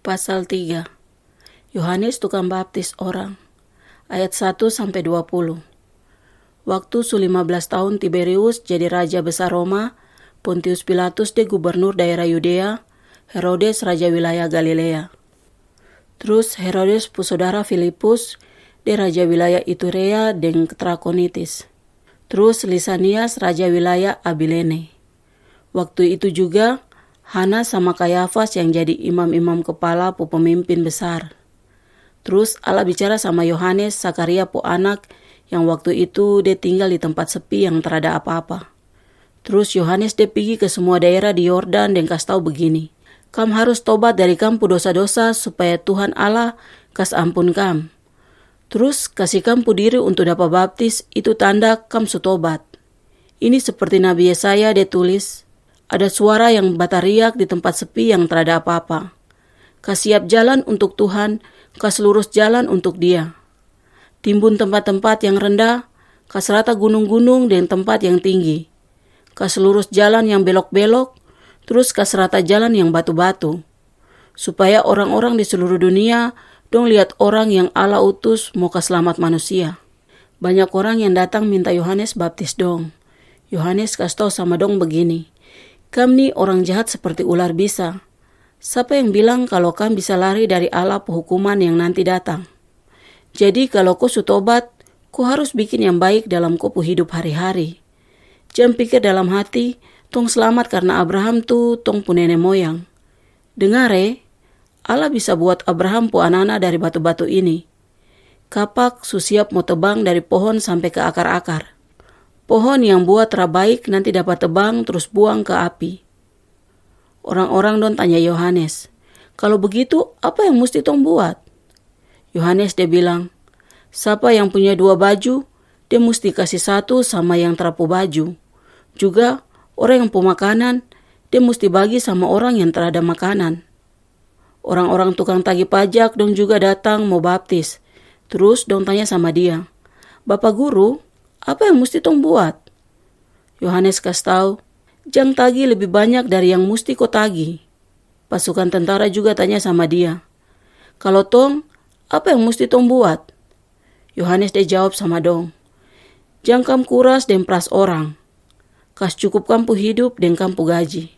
Pasal 3. Yohanes tukang baptis orang. Ayat 1-20. Waktu 15 tahun Tiberius jadi raja besar Roma, Pontius Pilatus de gubernur daerah Yudea, Herodes raja wilayah Galilea. Terus Herodes pu saudara Filipus de raja wilayah Iturea dan Trakonitis. Terus Lisanias raja wilayah Abilene. Waktu itu juga Hana sama Kayafas yang jadi imam-imam kepala pu pemimpin besar. Terus Allah bicara sama Yohanes, Sakaria pu anak, yang waktu itu dia tinggal di tempat sepi yang terada apa-apa. Terus Yohanes dia pergi ke semua daerah di Yordan dan kasih tahu begini, "Kam harus tobat dari kam pu dosa-dosa supaya Tuhan Allah kas ampun kam. Terus kasih kam pu diri untuk dapat baptis, itu tanda kam su tobat." Ini seperti Nabi Yesaya dia tulis, ada suara yang batariak di tempat sepi yang terada apa-apa. Kas siap jalan untuk Tuhan, kas lurus jalan untuk Dia. Timbun tempat-tempat yang rendah, kas rata gunung-gunung dan tempat yang tinggi. Kas lurus jalan yang belok-belok, terus kas rata jalan yang batu-batu. Supaya orang-orang di seluruh dunia dong lihat orang yang Allah utus mau kas selamat manusia. Banyak orang yang datang minta Yohanes baptis dong. Yohanes kasih tahu sama dong begini, "Kam nih orang jahat seperti ular bisa. Siapa yang bilang kalau kam bisa lari dari Allah hukuman yang nanti datang? Jadi kalau kau su tobat, kau harus bikin yang baik dalam kau hidup hari-hari. Jangan pikir dalam hati, tong selamat karena Abraham tu tong pu nenek moyang. Dengar Allah bisa buat Abraham pu anak-anak dari batu-batu ini. Kapak su siap mau tebang dari pohon sampai ke akar-akar. Pohon yang buat terbaik nanti dapat tebang terus buang ke api." Orang-orang don tanya Yohanes, "Kalau begitu apa yang mesti tong buat?" Yohanes dia bilang, "Siapa yang punya 2 baju, dia mesti kasih 1 sama yang terapu baju. Juga orang yang pu makanan, dia mesti bagi sama orang yang terada makanan." Orang-orang tukang tagih pajak dong juga datang mau baptis. Terus dong tanya sama dia, "Bapak Guru, apa yang mesti tong buat?" Yohanes kasih tahu, "Jang tagih lebih banyak dari yang mesti kau tagih." Pasukan tentara juga tanya sama dia, "Kalau tong, apa yang mesti tong buat?" Yohanes dia jawab sama dong, "Jang kam kuras dan peras orang. Kas cukup kampu hidup dan kampu gaji."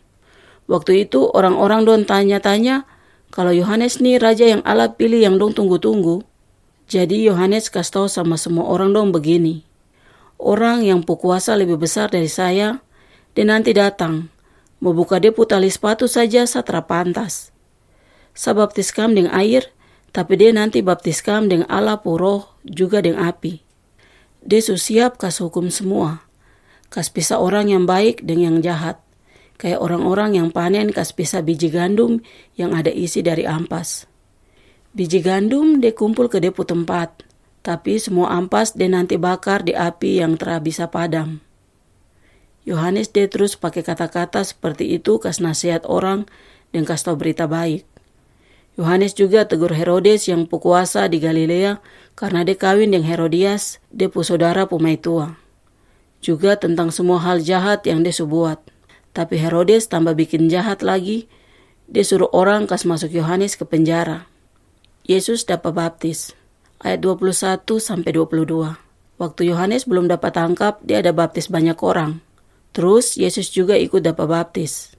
Waktu itu orang-orang don tanya-tanya kalau Yohanes nih raja yang Allah pilih yang dong tunggu-tunggu. Jadi Yohanes kasih tahu sama semua orang dong begini, "Orang yang pu kuasa lebih besar dari saya, dia nanti datang, mau buka dia pu tali sepatu saja satra pantas. Saya baptiskam dengan air, tapi dia nanti baptiskam dengan Allah pu roh juga dengan api. Dia su siap kas hukum semua, kas pisah orang yang baik dengan yang jahat, kayak orang-orang yang panen kas pisah biji gandum yang ada isi dari ampas. Biji gandum dia kumpul ke dia pu tempat, tapi semua ampas dia nanti bakar di api yang tak bisa padam." Yohanes dia terus pakai kata-kata seperti itu kas nasihat orang dan kas tahu berita baik. Yohanes juga tegur Herodes yang pu kuasa di Galilea karena dia kawin dengan Herodias, dia pu saudara pu maitua. Juga tentang semua hal jahat yang dia su buat. Tapi Herodes tambah bikin jahat lagi, dia suruh orang kas masuk Yohanes ke penjara. Yesus dapat baptis. Ayat 21-22. Waktu Yohanes belum dapat tangkap, dia ada baptis banyak orang. Terus Yesus juga ikut dapat baptis.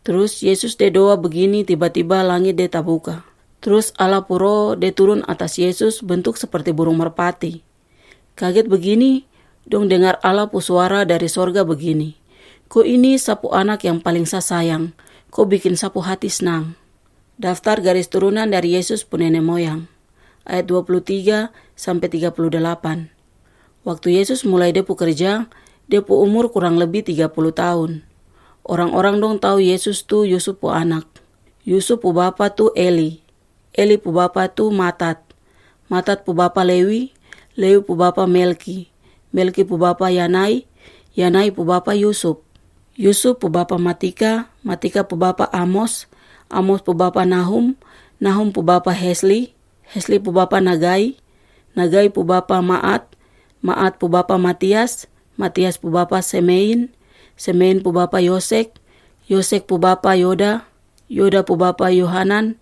Terus Yesus dia doa begini, tiba-tiba langit dia terbuka. Terus Allah puro dia turun atas Yesus bentuk seperti burung merpati. Kaget begini, dong dengar Allah pu suara dari sorga begini, "Kau ini sapu anak yang paling saya sayang, kau bikin sapu hati senang." Daftar garis turunan dari Yesus pu nenek moyang. Ayat 23-38. Waktu Yesus mulai dia pu kerja, dia pu umur kurang lebih 30 tahun. Orang-orang dong tahu Yesus tu Yusuf pu anak. Yusuf pu bapa tu Eli. Eli pu bapa tu Matat. Matat pu bapa Lewi. Lewi pu bapa Melki. Melki pu bapa Yanai. Yanai pu bapa Yusuf. Yusuf pu bapa Matika. Matika pu bapa Amos. Amos pu bapa Nahum. Nahum pu bapa Hesli. Hesli pu bapa Nagai. Nagai pu bapa Maat. Maat pu bapa Matias. Matias pu bapa Semein. Semein pu bapa Yosek. Yosek pu bapa Yoda. Yoda pu bapa Yohanan.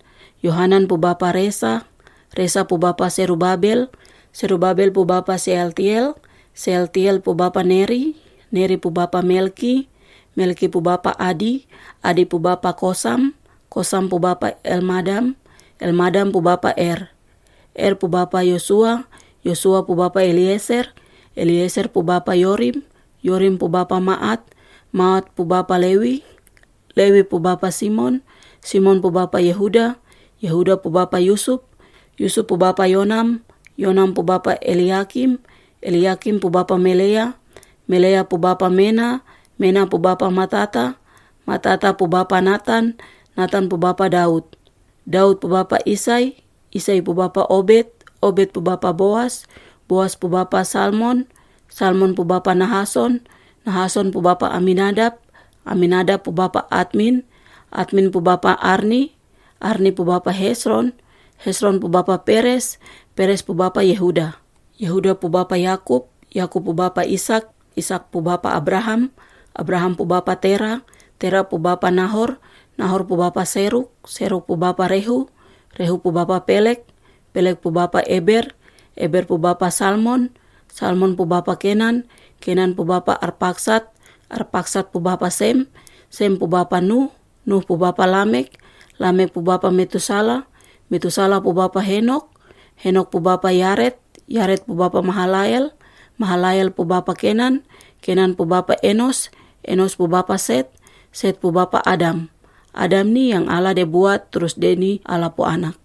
Yohanan pu bapa Resa, Resa pu bapa Serubabel, Serubabel pu bapa Sealtiel, Sealtiel pu bapa Neri, Neri pu bapa Melki, Melki pu bapa Adi, Adi pu bapa Kosam, Kosam pu bapa Elmadam, Elmadam pu bapa Er pu bapa Yosua, Yosua pu bapa Eliezer, Eliezer pu bapa Yorim, Yorim pu bapa Maat, Maat pu bapa Lewi, Lewi pu bapa Simon, Simon pu bapa Yehuda, Yehuda pu bapa Yusuf, Yusuf pu bapa Yonam, Yonam pu bapa Eliakim, Eliakim pu bapa Melea, Melea pu bapa Mena, Mena pu bapa Matata, Matata pu bapa Natan, Natan pu bapa Daud, Daud pu bapa Isai, Isai pu bapa Obed, Obed pu bapa Boas, Boas pu bapa Salmon, Salmon pu bapa Nahason, Nahason pu bapa Aminadab, Aminadab pu bapa Admin, Admin pu bapa Arni, Arni pu bapa Hesron, Hesron pu bapa Peres, Peres pu bapa Yehuda, Yehuda pu bapa Yakub, Yakub pu bapa Ishak, Ishak pu bapa Abraham, Abraham pu bapa Tera, Tera pu bapa Nahor, Nahor pu bapa Seruk, Seruk pu bapa Rehu, Rehu pu bapa Pelek, Pelek pu bapa Eber, Eber pu bapa Salmon, Salmon pu bapa Kenan, Kenan pu bapa Arpaksat, Arpaksat pu bapa Sem, Sem pu bapa Nuh, Nuh pu bapa Lamek, Lamek pu bapa Metusala, Metusala pu bapa Henok, Henok pu bapa Yaret, Yaret pu bapa Mahalael, Mahalael pu bapa Kenan, Kenan pu bapa Enos, Enos pu bapa Set, Set pu bapa Adam. Adam ni yang Allah dia buat terus dia ni Allah pu anak.